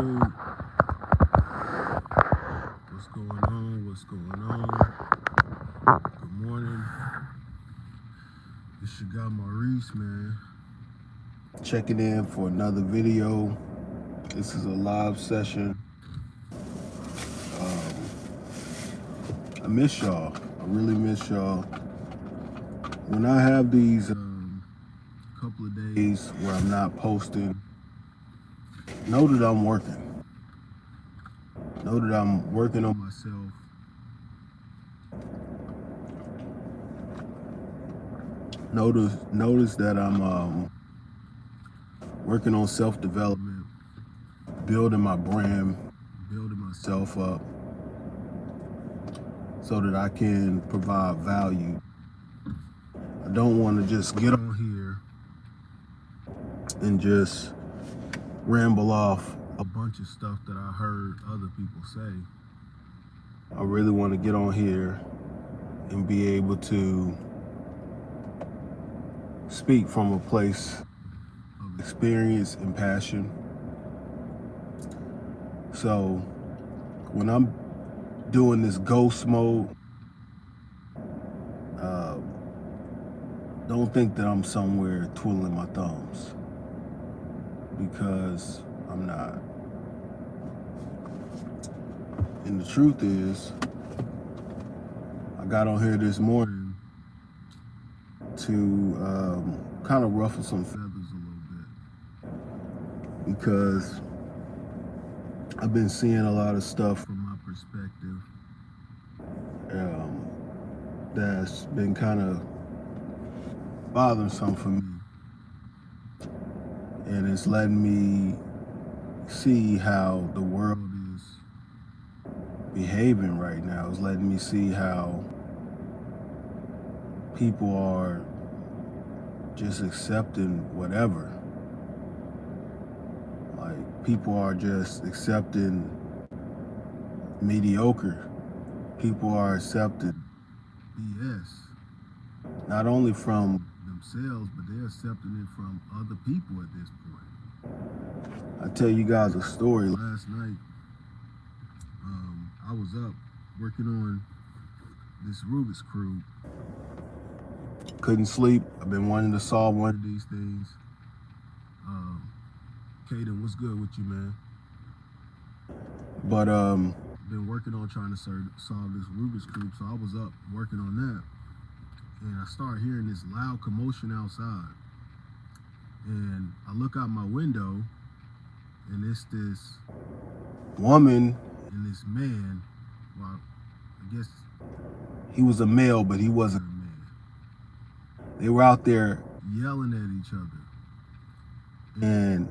YouTube? What's going on? What's going on? Good morning. It's your guy Maurice, man. Checking in for another video. This is a live session. I miss y'all. I really miss y'all. When I have these couple of days where I'm not posting, know that I'm working. Know that I'm working on myself. Notice that I'm working on self-development, building my brand, building myself up so that I can provide value. I don't want to just get on here and just ramble off a bunch of stuff that I heard other people say. I really want to get on here and be able to speak from a place of experience and passion. So when I'm doing this ghost mode, don't think that I'm somewhere twiddling my thumbs, because I'm not. And the truth is, I got on here this morning to kind of ruffle some feathers a little bit, because I've been seeing a lot of stuff from my perspective that's been kind of bothersome for me, and it's letting me see how the world is behaving right now. It's letting me see how people are just accepting whatever. Like, people are just accepting mediocre. People are accepting BS. Not only from themselves, but they're accepting it from other people at this point. I tell you guys a story. Last night, I was up working on this Rubik's Cube. Couldn't sleep. I've been wanting to solve one of these things. Kaden, what's good with you, man? But been working on trying to solve this Rubik's Cube. So I was up working on that, and I started hearing this loud commotion outside. And I look out my window, and it's this woman and this man. Well, I guess he was a male, but he wasn't a man. They were out there yelling at each other. And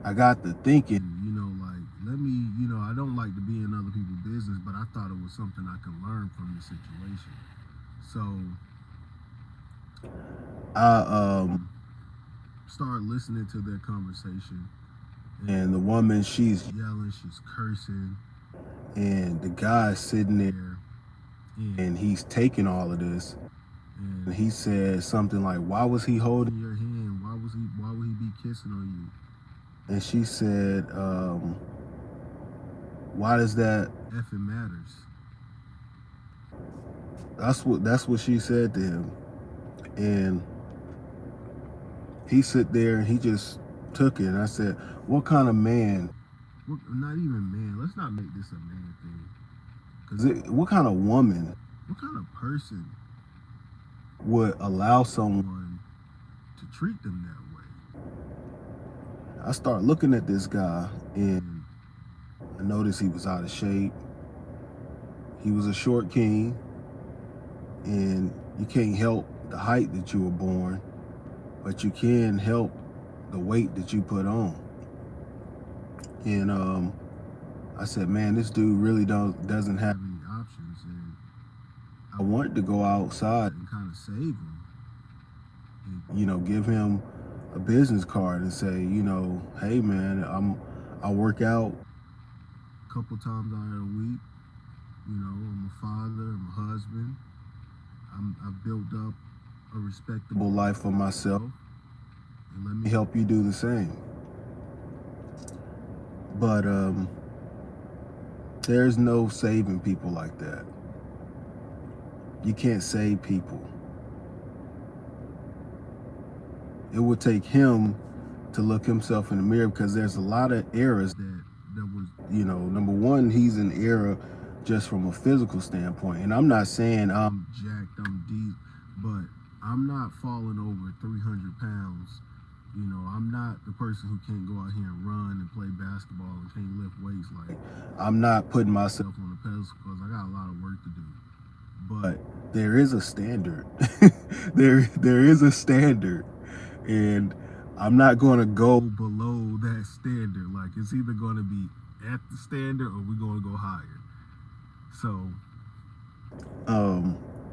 I got to thinking, like, I don't like to be in other people's business, but I thought it was something I could learn from the situation. So I started listening to their conversation, and the woman, she's yelling, she's cursing, and the guy's sitting there, and he's taking all of this, and he said something like, "Why was he holding your hand? Why would he be kissing on you?" And she said, "Why does that effing matters?" That's what she said to him. And he sit there and he just took it. And I said, "What kind of man? Not even man. Let's not make this a man thing. Because what kind of woman, what kind of person would allow someone to treat them that way?" I start looking at this guy, and I noticed he was out of shape. He was a short king, and you can't help the height that you were born, but you can help the weight that you put on. And I said, man, this dude really doesn't have any options. And I wanted to go outside and kind of save him, and, give him a business card and say, hey man, I work out a couple times out of the week. I'm a father, I'm a husband. I've built up a respectable life for myself, and let me help you do the same. But there's no saving people like that. You can't save people. It would take him to look himself in the mirror, because there's a lot of errors that was, number one, he's an error just from a physical standpoint. And I'm not saying I'm jacked, I'm deep, but I'm not falling over 300 pounds. I'm not the person who can't go out here and run and play basketball and can't lift weights. Like, I'm not putting myself on the pedestal because I got a lot of work to do. But there is a standard. there is a standard. And I'm not going to go below that standard. Like, it's either going to be at the standard or we're going to go higher. So,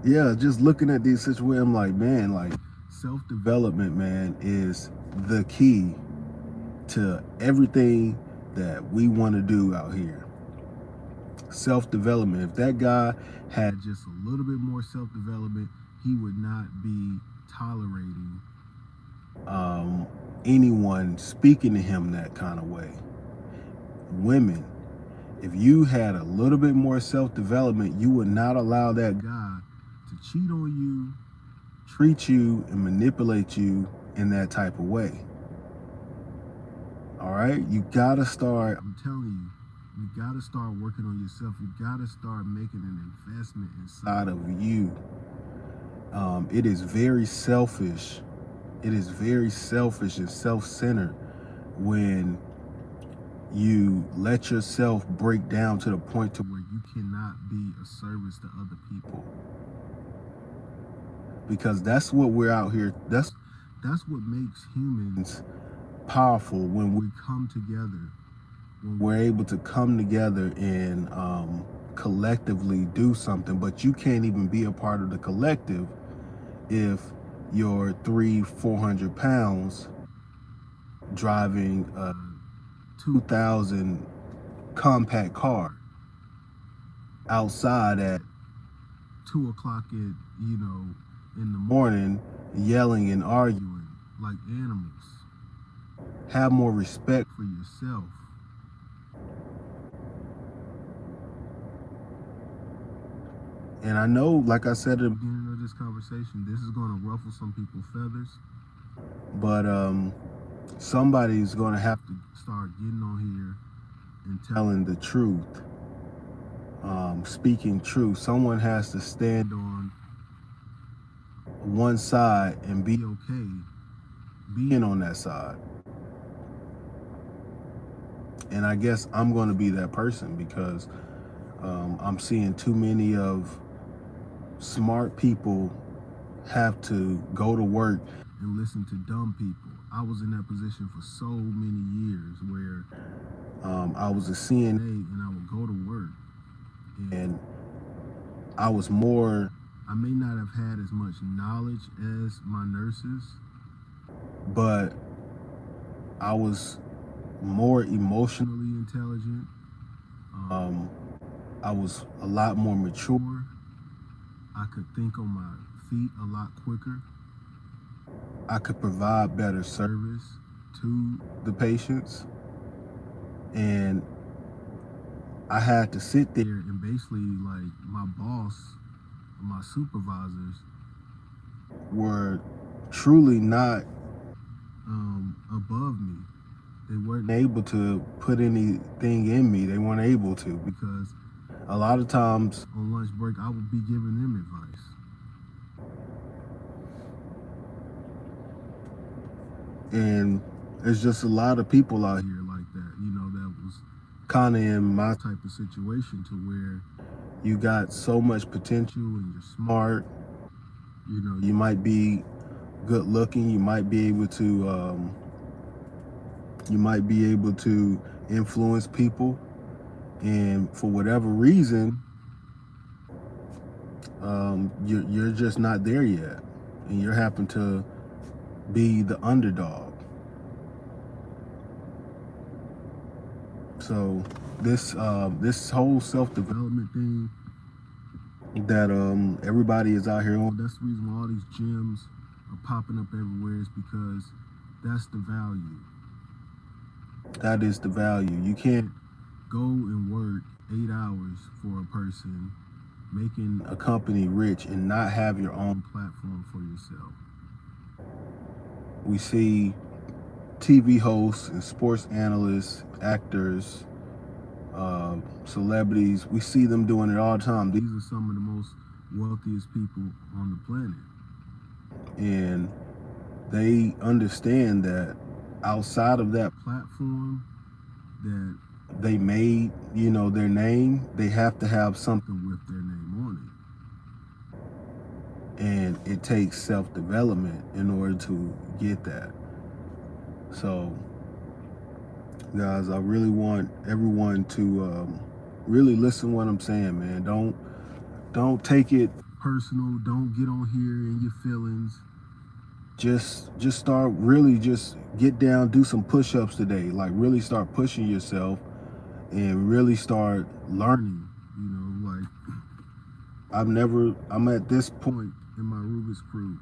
yeah, just looking at these situations, I'm like, man, like, self-development, man, is the key to everything that we want to do out here. Self-development. If that guy had just a little bit more self-development, he would not be tolerating anyone speaking to him that kind of way. Women, if you had a little bit more self-development, you would not allow that guy to cheat on you, treat you, and manipulate you in that type of way. All right? You gotta start, I'm telling you gotta start working on yourself. You gotta start making an investment inside of you. It is very selfish. It is very selfish and self-centered when you let yourself break down to the point to where you cannot be a service to other people. Because that's what we're out here. That's what makes humans powerful, when we come together. When we're able to come together and collectively do something. But you can't even be a part of the collective if you're 300-400 pounds driving a 2000 compact car outside at 2 o'clock in the morning, yelling and arguing like animals. Have more respect for yourself. And I know, like I said at the beginning of this conversation, this is going to ruffle some people's feathers. But somebody's going to have to start getting on here and telling the truth. Speaking truth. Someone has to stand on one side and be okay being on that side. And I guess I'm going to be that person, because I'm seeing too many of smart people have to go to work and listen to dumb people. I was in that position for so many years where I was a CNA and I would go to work, and I may not have had as much knowledge as my nurses, but I was more emotionally intelligent. I was a lot more mature. I could think on my feet a lot quicker. I could provide better service to the patients. And I had to sit there and basically, like, my boss, my supervisors were truly not above me. They weren't able to put anything in me. They weren't able to, because a lot of times on lunch break, I would be giving them advice. And there's just a lot of people out here like that, that was kind of in my type of situation, to where you got so much potential and you're smart. You might be good looking. You might be able to influence people. And for whatever reason, you're just not there yet, and you happen to be the underdog. So this whole self-development thing that everybody is out here on, that's the reason why all these gyms are popping up everywhere, is because that's the value. That is the value. You can't go and work 8 hours for a person, making a company rich, and not have your own platform for yourself. We see TV hosts and sports analysts, actors, celebrities. We see them doing it all the time. These are some of the most wealthiest people on the planet. And they understand that outside of that platform that they made, their name, they have to have something with their name on it. And it takes self-development in order to get that. So, guys, I really want everyone to really listen to what I'm saying, man. Don't take it personal. Don't get on here in your feelings. Just start, really just get down, do some push-ups today. Like, really start pushing yourself and really start learning. Like, I'm at this point in my Rubik's Cube.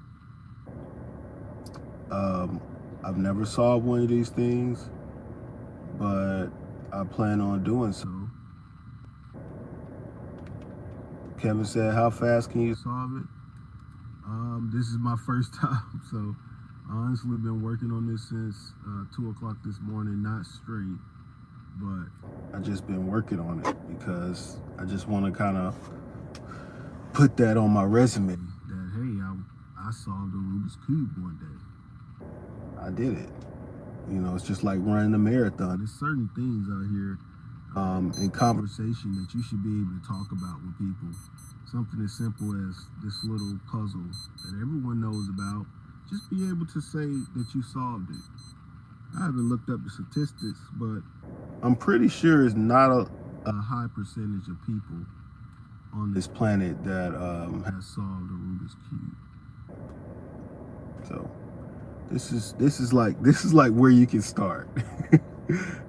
I've never solved one of these things, but I plan on doing so. Kevin said, how fast can you solve it? This is my first time, so I honestly been working on this since 2 o'clock this morning, not straight, but I just been working on it because I just want to kind of put that on my resume that, hey, I solved a Rubik's Cube one day. I did it. It's just like running a marathon. There's certain things out here in conversation that you should be able to talk about with people. Something as simple as this little puzzle that everyone knows about. Just be able to say that you solved it. I haven't looked up the statistics, but I'm pretty sure it's not a high percentage of people on this planet that has solved a Rubik's Cube. So this is like where you can start.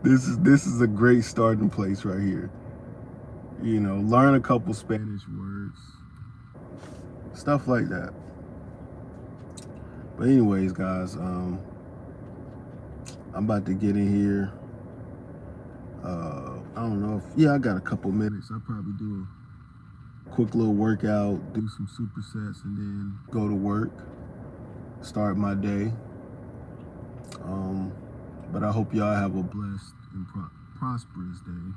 This is a great starting place right here. Learn a couple Spanish words, stuff like that. But anyways, guys, I'm about to get in here. I don't know if, I got a couple minutes. I'll probably do a quick little workout, do some supersets, and then go to work, start my day. But I hope y'all have a blessed and prosperous day.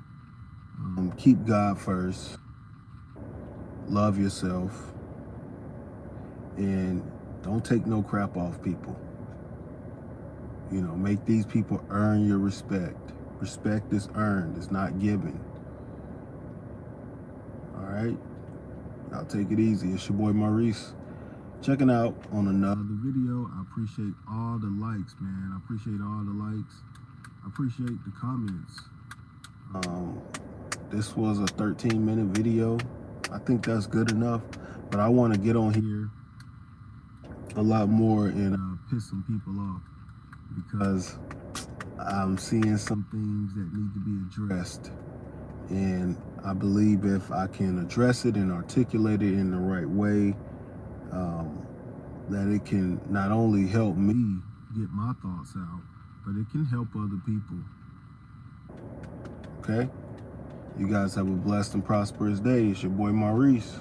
Keep God first. Love yourself. And don't take no crap off people. Make these people earn your respect. Respect is earned, it's not given. All right? Y'all take it easy. It's your boy Maurice. Checking out on another video. I appreciate all the likes, man. I appreciate all the likes. I appreciate the comments. This was a 13-minute video. I think that's good enough, but I want to get on here a lot more and piss some people off because I'm seeing some things that need to be addressed. And I believe if I can address it and articulate it in the right way, that it can not only help me get my thoughts out, but it can help other people. Okay? You guys have a blessed and prosperous day. It's your boy Maurice.